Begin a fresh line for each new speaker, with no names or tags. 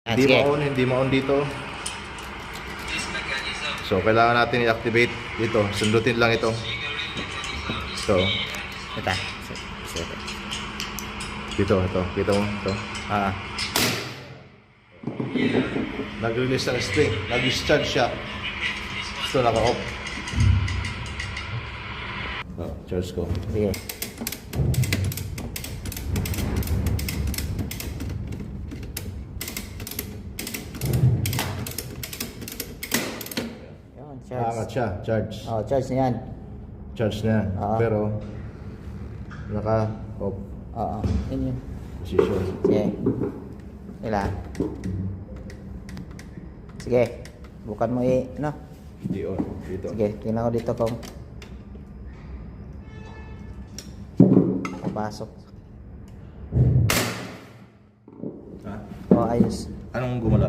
Hindi ma-on dito. So, kailangan natin i-activate dito. Sundutin lang ito. So,
Ito.
dito, ito. Kita mo? Ito. Nag-release ng string. Nag-discharge siya. Ito, naka-off. Charge ko.
Sige. Yan, charge.
Angat siya. Charge.
Oh, charge na yan.
Charge na yan.
Oo.
Pero, naka-off.
Oo, yun yun.
Position.
Sige. Ilan? Sige. Bukan mo no?
Hindi on. Dito.
Sige, tingnan ko dito kung papasok.
Ha?
Oh, ayos.
Anong gumala?